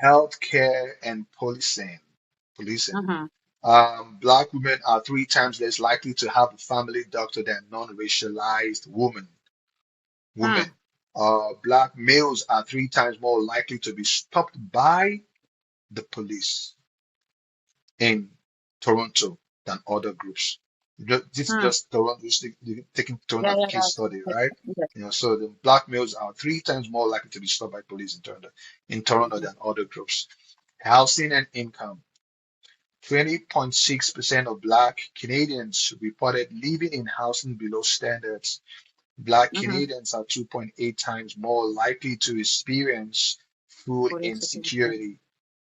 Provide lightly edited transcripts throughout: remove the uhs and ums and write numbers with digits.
healthcare and policing. Policing. Mm-hmm. Black women are 3 times less likely to have a family doctor than non-racialized women. Mm. Black males are 3 times more likely to be stopped by the police in Toronto than other groups. This is Mm. just Toronto, taking Toronto Yeah, as a yeah, case study, yeah. right? Yes. So the black males are 3 times more likely to be stopped by police in Toronto Mhm. than other groups. Housing and income. 20.6% of Black Canadians reported living in housing below standards. Black Mhm. Canadians are 2.8 times more likely to experience food Food insecurity. insecurity.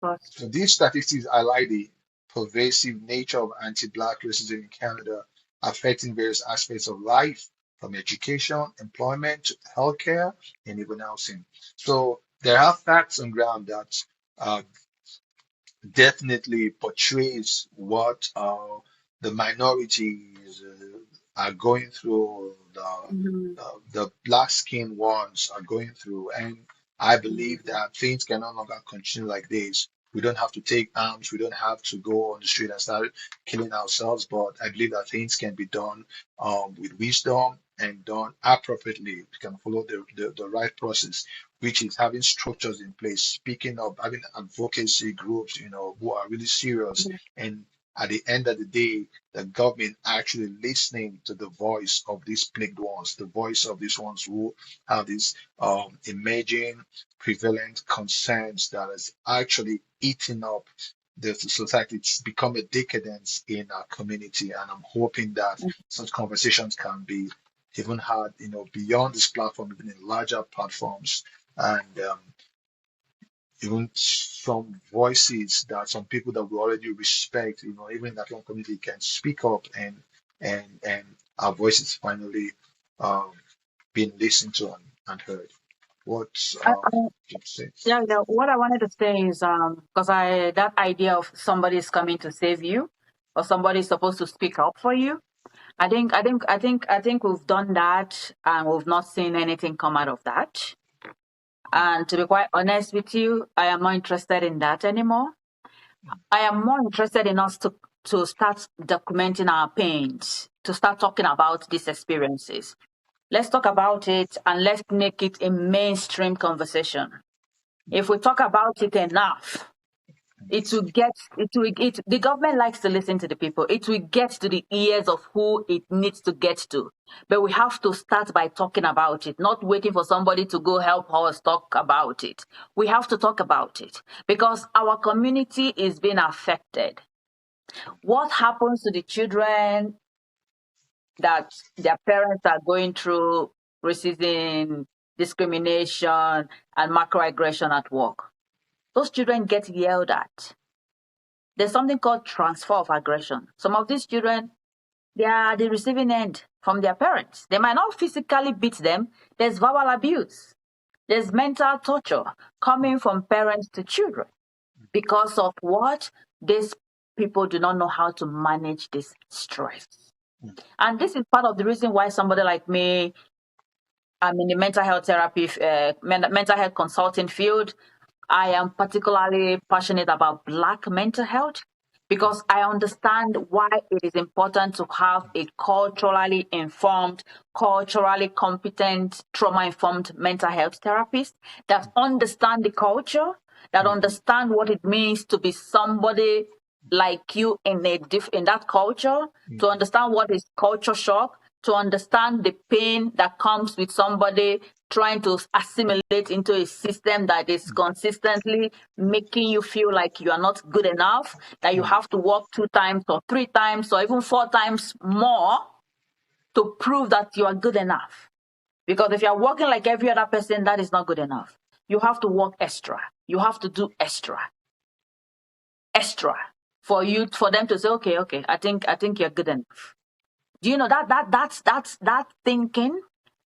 Plus. So these statistics highlight the pervasive nature of anti-Black racism in Canada, affecting various aspects of life, from education, employment, to healthcare, and even housing. So there are facts on ground that uh, definitely portrays what the minorities are going through, Mhm. the black skinned ones are going through. And I believe Mhm. that things can no longer continue like this. We don't have to take arms, we don't have to go on the street and start killing ourselves, but I believe that things can be done with wisdom and done appropriately. We can follow the right process, which is having structures in place, speaking up, having advocacy groups, who are really serious. And at the end of the day, the government actually listening to the voice of these plagued ones, the voice of these ones who have these emerging prevalent concerns that is actually eating up the society. It's become a decadence in our community. And I'm hoping that such conversations can be even had, beyond this platform, even in larger platforms, and even some voices that some people that we already respect, even in that one community can speak up, and our voices finally um, being listened to and heard. What I, um, I, you say? yeah, yeah. What I wanted to say is, because I that idea of somebody is coming to save you, or somebody is supposed to speak up for you. I think we've done that, and we've not seen anything come out of that. And to be quite honest with you, I am not interested in that anymore. I am more interested in us to start documenting our pains, to start talking about these experiences. Let's talk about it and let's make it a mainstream conversation. If we talk about it enough, the government likes to listen to the people. It will get to the ears of who it needs to get to. But we have to start by talking about it, not waiting for somebody to go help us talk about it. We have to talk about it because our community is being affected. What happens to the children that their parents are going through racism, discrimination, and microaggression at work? Those children get yelled at. There's something called transfer of aggression. Some of these children, they are the receiving end from their parents. They might not physically beat them. There's verbal abuse. There's mental torture coming from parents to children because of what? These people do not know how to manage this stress. And this is part of the reason why somebody like me, I'm in the mental health therapy, mental health consulting field. I am particularly passionate about Black mental health because I understand why it is important to have a culturally informed, culturally competent, trauma informed mental health therapist that understand the culture, that understand what it means to be somebody like you in that culture, to understand what is culture shock, to understand the pain that comes with somebody trying to assimilate into a system that is consistently making you feel like you are not good enough, that you have to work 2 times or 3 times or even 4 times more to prove that you are good enough. Because if you're working like every other person, that is not good enough. You have to work extra. You have to do extra for them to say, okay, I think you're good enough. Do you know that thinking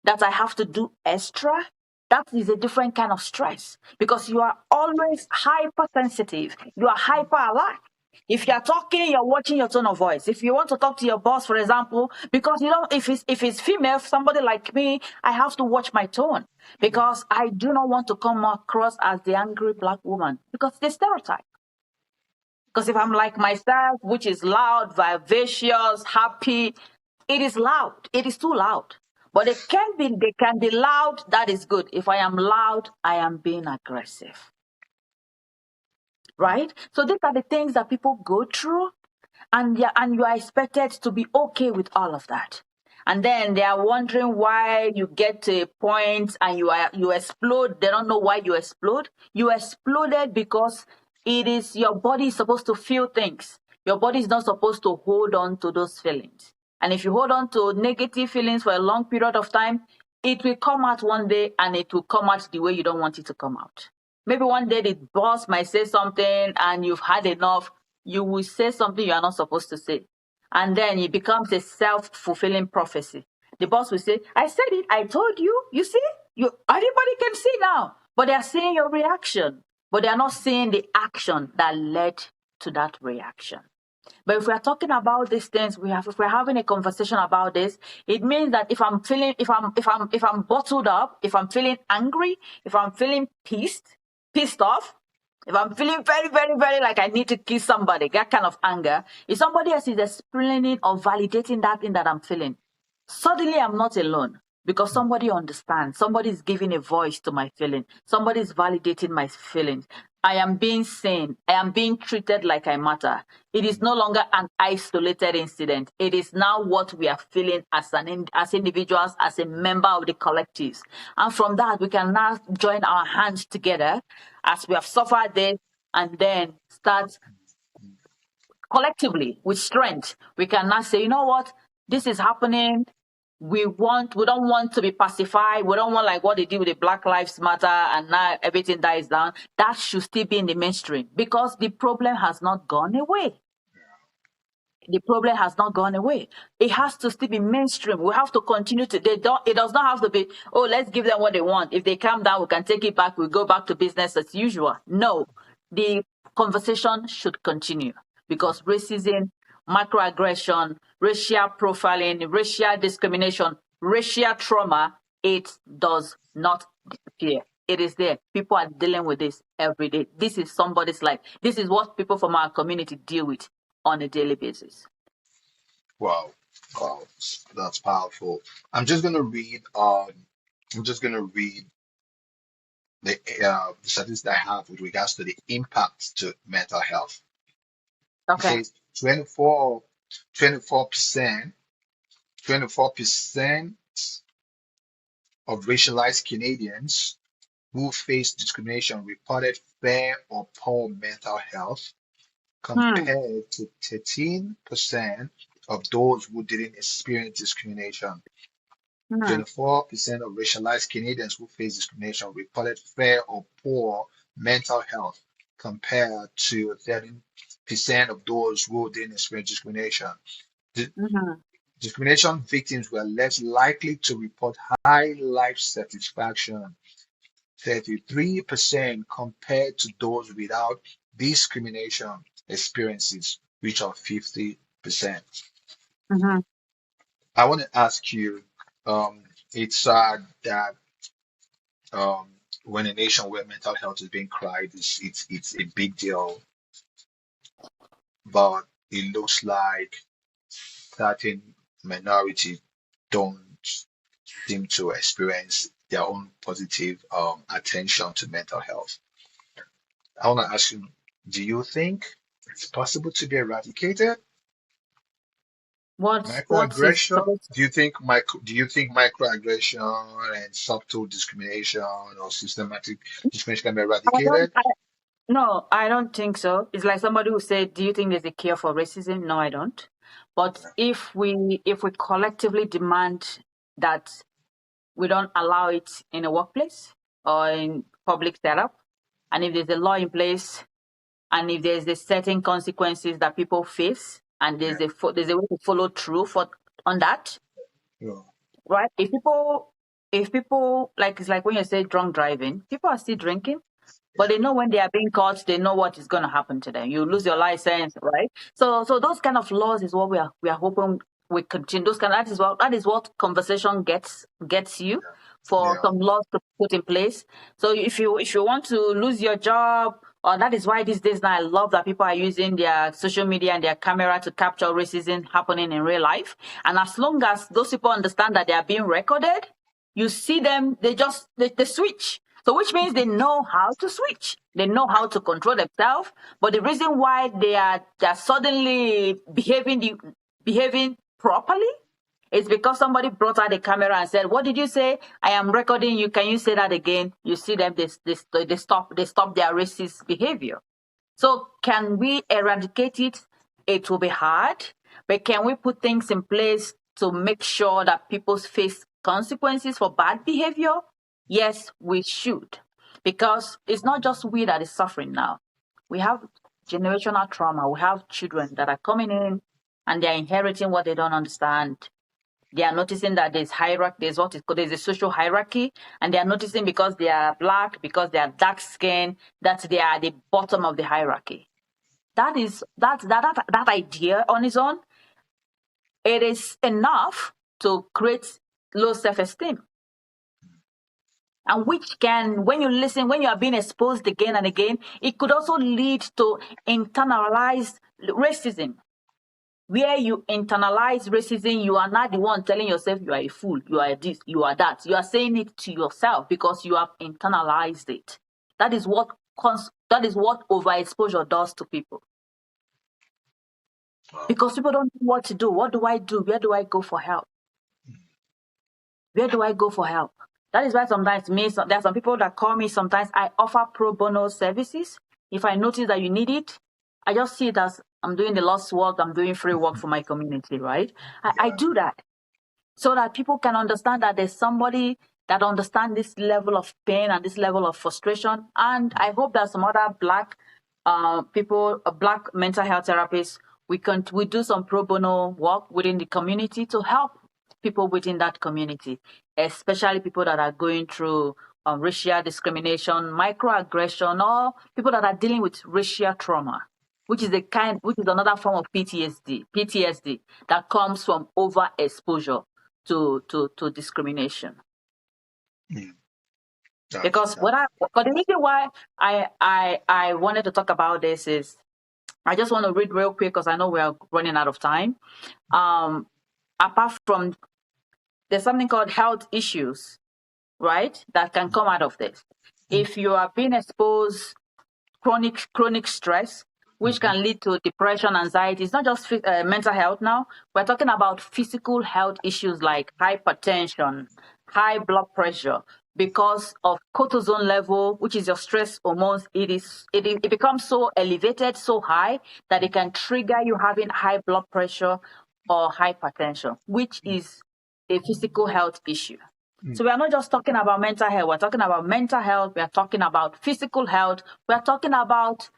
that I have to do extra? That is a different kind of stress because you are always hypersensitive. You are hyper alert. If you're talking, you're watching your tone of voice. If you want to talk to your boss, for example, because you know, if it's female, somebody like me, I have to watch my tone because I do not want to come across as the angry black woman because the stereotype. Because if I'm like myself, which is loud, vivacious, happy, it is loud. It is too loud. But they can be loud. That is good. If I am loud, I am being aggressive. Right? So these are the things that people go through, and you are expected to be okay with all of that. And then they are wondering why you get to a point and you explode. They don't know why you explode. You exploded because it is your body is supposed to feel things. Your body is not supposed to hold on to those feelings. And if you hold on to negative feelings for a long period of time, it will come out one day and it will come out the way you don't want it to come out. Maybe one day the boss might say something and you've had enough. You will say something you are not supposed to say. And then it becomes a self-fulfilling prophecy. The boss will say, I said it, I told you, you see? Everybody can see now. But they are seeing your reaction. But they are not seeing the action that led to that reaction. But if we are talking about these things, if we're having a conversation about this, it means that if I'm bottled up, if I'm feeling angry, if I'm feeling pissed off, if I'm feeling very, very, very like I need to kiss somebody, that kind of anger, if somebody else is explaining or validating that thing that I'm feeling, suddenly I'm not alone because somebody understands. Somebody is giving a voice to my feeling. Somebody is validating my feelings. I am being seen. I am being treated like I matter. It is no longer an isolated incident. It is now what we are feeling as individuals, as a member of the collectives. And from that, we can now join our hands together as we have suffered this and then start collectively with strength. We can now say, you know what, this is happening. We don't want to be pacified. We don't want like what they did with the Black Lives Matter and now everything dies down. That should still be in the mainstream because the problem has not gone away. The problem has not gone away. It has to still be mainstream. We have to continue to. It does not have to be. Oh, let's give them what they want. If they calm down, we can take it back. We go back to business as usual. No, the conversation should continue because racism, microaggression, racial profiling, racial discrimination, racial trauma, it does not disappear. It is there. People are dealing with this every day. This is somebody's life. This is what people from our community deal with on a daily basis. Wow, wow, that's powerful. I'm just gonna read. I'm just gonna read the statistics I have with regards to the impact to mental health. It Okay. says 24%, 24% of racialized Canadians who face discrimination reported fair or poor mental health, Hmm. compared to 13% of those who didn't experience discrimination. Hmm. 24% of racialized Canadians who face discrimination reported fair or poor mental health, compared to 13% of those who didn't experience discrimination. Di- Hmm. Discrimination victims were less likely to report high life satisfaction, 33%, compared to those without discrimination experiences, which are 50%. Hmm. I want to ask you, it's sad that um, when a nation where mental health is being cried, it's a big deal, but it looks like certain minorities don't seem to experience their own positive attention to mental health. I want to ask you, do you think it's possible to be eradicated? What's it Microaggression? supposed Do you think microaggression and subtle discrimination or systematic discrimination can be I don't eradicated? no, I don't think so. It's like somebody who said, do you think there's a cure for racism? No, I don't. But if we collectively demand that we don't allow it in a workplace or in public setup, and if there's a law in place and if there's a certain consequences that people face and Yeah. there's a way to follow through for on that, Yeah. right? If people like it's like when you say drunk driving, people are still drinking. But Yeah. they know when they are being caught, they know what is going to happen to them. You lose your license, right? So those kind of laws is what we are hoping we continue. Those kind that is what conversation gets you for Yeah. some laws to put in place. So if you want to lose your job, or that is why these days now I love that people are using their social media and their camera to capture racism happening in real life. And as long as those people understand that they are being recorded, you see them, they switch. So which means they know how to switch. They know how to control themselves. But the reason why they're suddenly behaving properly is because somebody brought out the camera and said, "What did you say? I am recording you. Can you say that again?" You see them, they stop their racist behavior. So can we eradicate it? It will be hard, but can we put things in place to make sure that people face consequences for bad behavior? Yes, we should. Because it's not just we that is suffering now. We have generational trauma. We have children that are coming in and they're inheriting what they don't understand. They are noticing that there's hierarchy, there's what is called, there's a social hierarchy, and they are noticing because they are black, because they are dark skinned, that they are at the bottom of the hierarchy. That idea on its own, it is enough to create low self-esteem. And which can, when you listen, when you are being exposed again and again, it could also lead to internalized racism. Where you internalize racism, you are not the one telling yourself you are a fool, you are this, you are that. You are saying it to yourself because you have internalized it. That is what overexposure does to people. Wow. Because people don't know what to do. What do I do? Where do I go for help? Where do I go for help? That is why sometimes there are some people that call me. Sometimes I offer pro bono services. If I notice that you need it, I just see it as I'm doing the lost work. I'm doing free work for my community, right? I Yeah. do that so that people can understand that there's somebody that understands this level of pain and this level of frustration. And I hope that some other black people, black mental health therapists, we do some pro bono work within the community to help people within that community, especially people that are going through racial discrimination, microaggression, or people that are dealing with racial trauma, which is another form of PTSD that comes from overexposure to discrimination. Mm. That's Because that. but the reason why I wanted to talk about this is I just want to read real quick because I know we are running out of time. Um, Apart from there's something called health issues, right? That can come out of this. If you are being exposed chronic stress, which Mm-hmm. can lead to depression, anxiety. It's not just mental health now. We're talking about physical health issues like hypertension, high blood pressure, because of cortisol level, which is your stress hormones. It becomes so elevated, so high that it can trigger you having high blood pressure or hypertension, which is a physical health issue. Mm. So we are not just talking about mental health. We're talking about mental health. We are talking about physical health. We are talking about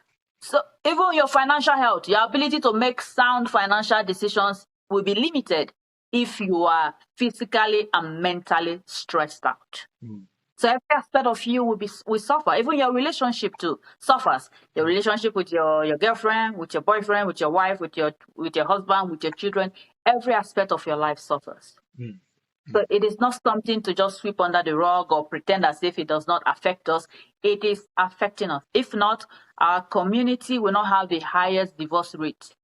so even your financial health, your ability to make sound financial decisions will be limited if you are physically and mentally stressed out. Mm. So every aspect of you will suffer. Even your relationship too suffers. Your relationship with your girlfriend, with your boyfriend, with your wife, with your husband, with your children. Every aspect of your life suffers. Mm. So it is not something to just sweep under the rug or pretend as if it does not affect us. It is affecting us. If not, our community will not have the highest divorce rate.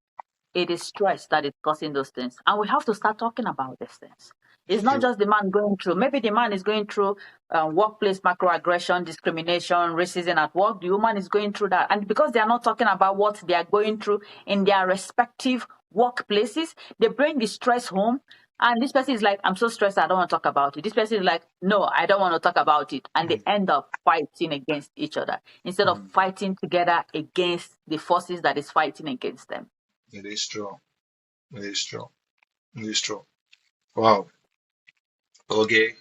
It is stress that is causing those things. And we have to start talking about these things. It's not True. just the man going through. Maybe the man is going through workplace microaggression, discrimination, racism at work. The woman is going through that. And because they are not talking about what they are going through in their respective workplaces, they bring the stress home. And this person is like, I'm so stressed, I don't want to talk about it. This person is like, no, I don't want to talk about it. And they Mm. end up fighting against each other instead of Mm. fighting together against the forces that is fighting against them. It is true. It is true. It is true. Wow. Okay.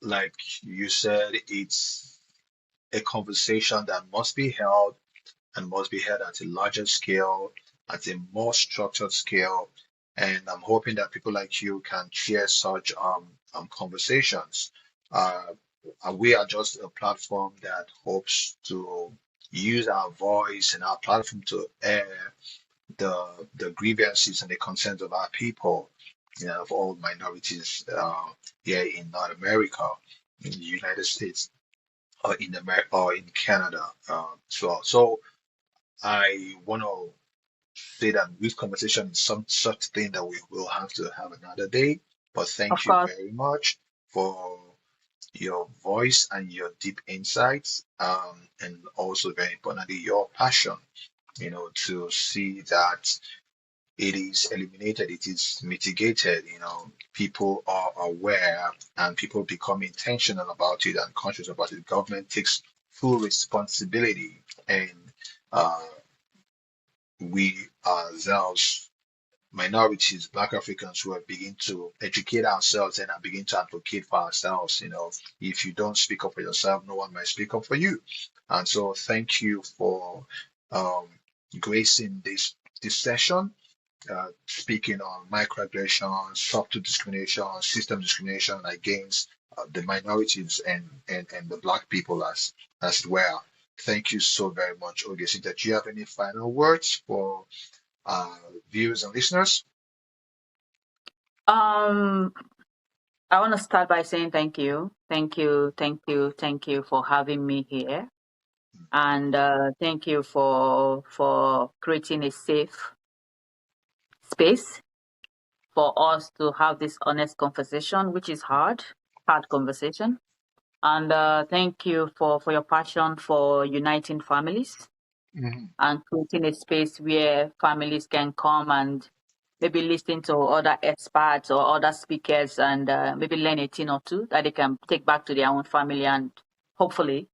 Like you said, it's a conversation that must be held and must be held at a larger scale, at a more structured scale. And I'm hoping that people like you can share such conversations. Uh, We are just a platform that hopes to use our voice and our platform to air the grievances and the concerns of our people, of all minorities here in North America, in the United States, or in America, or in Canada as well. So I want to say that with conversation is some such thing that we will have to have another day. But Of thank you course. very much for your voice and your deep insights, and also very importantly, your passion, to see that it is eliminated, it is mitigated, people are aware and people become intentional about it and conscious about it. Government takes full responsibility, and uh, we ourselves, minorities, Black Africans, who have begin to educate ourselves and begin to advocate for ourselves. If you don't speak up for yourself, no one might speak up for you. And so, thank you for um, gracing this session, speaking on microaggressions, subtle discrimination, system discrimination against the minorities and the Black people as well. Thank you so very much, Ogeh Cynthia. Do you have any final words for uh, viewers and listeners? Um, I want to start by saying thank you, thank you, thank you, thank you for having me here, and thank you for creating a safe space for us to have this honest conversation, which is hard conversation. And thank you for your passion for uniting families Mhm. and creating a space where families can come and maybe listen to other experts or other speakers and maybe learn a thing or two that they can take back to their own family and hopefully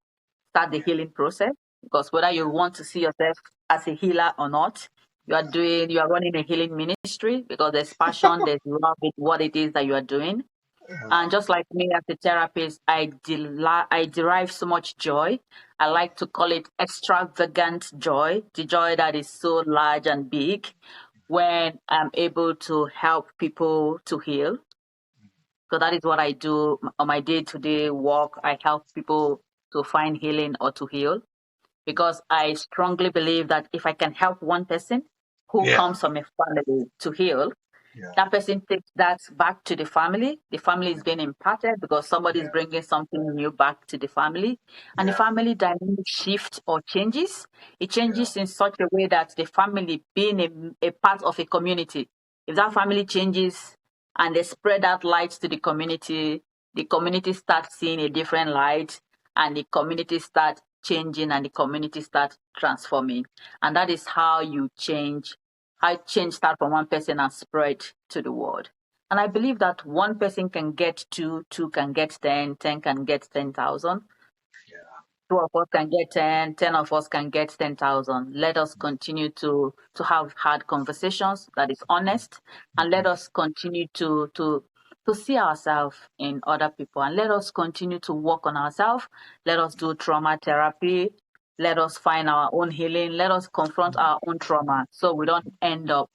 start the Yeah, healing process. Because whether you yeah, want to see yourself as a healer or not, you are running a healing ministry because there's passion, there's love with what it is that you are doing. yeah, And just like me as a therapist, I derive so much joy. I like to call it extravagant joy, the joy that is so large and big when I'm able to help people to heal. So that is what I do on my day-to-day work. I help people to find healing or to heal because I strongly believe that if I can help one person who yeah, comes from a family to heal, yeah, that person takes that back to the family. The family is being impacted because somebody is yeah, bringing something new back to the family. And the yeah, family dynamic shifts or changes. It yeah, changes in such a way that the family being a part of a community. If that family changes and they spread out light to the community starts seeing a different light and the community starts changing and the community starts transforming. And that is how change start from one person and spread to the world. And I believe that one person can get two, two can get 10, 10 can get 10,000. yeah. Two of us can get 10, 10 of us can get 10,000. Let us continue to have hard conversations that is honest, and let Mhm. us continue to see ourselves in other people, and let us continue to work on ourselves. Let us do trauma therapy. Let us find our own healing. Let us confront our own trauma so we don't end up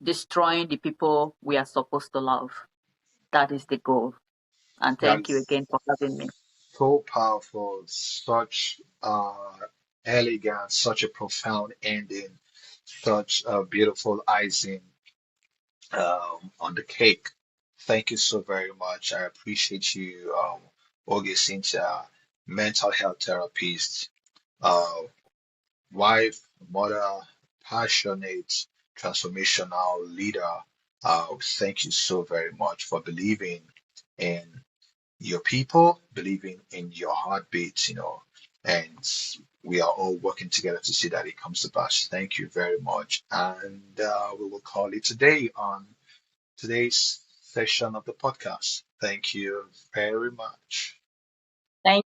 destroying the people we are supposed to love. That is the goal. And That thank you is again for having me. so powerful, such elegant, such a profound ending, such a beautiful icing on the cake. Thank you so very much. I appreciate you, Ogeh Cynthia, mental health therapist, uh, wife, mother, passionate, transformational leader. Thank you so very much for believing in your people, believing in your heartbeats, and we are all working together to see that it comes to pass. Thank you very much. And we will call it today on today's session of the podcast. Thank you very much. Thank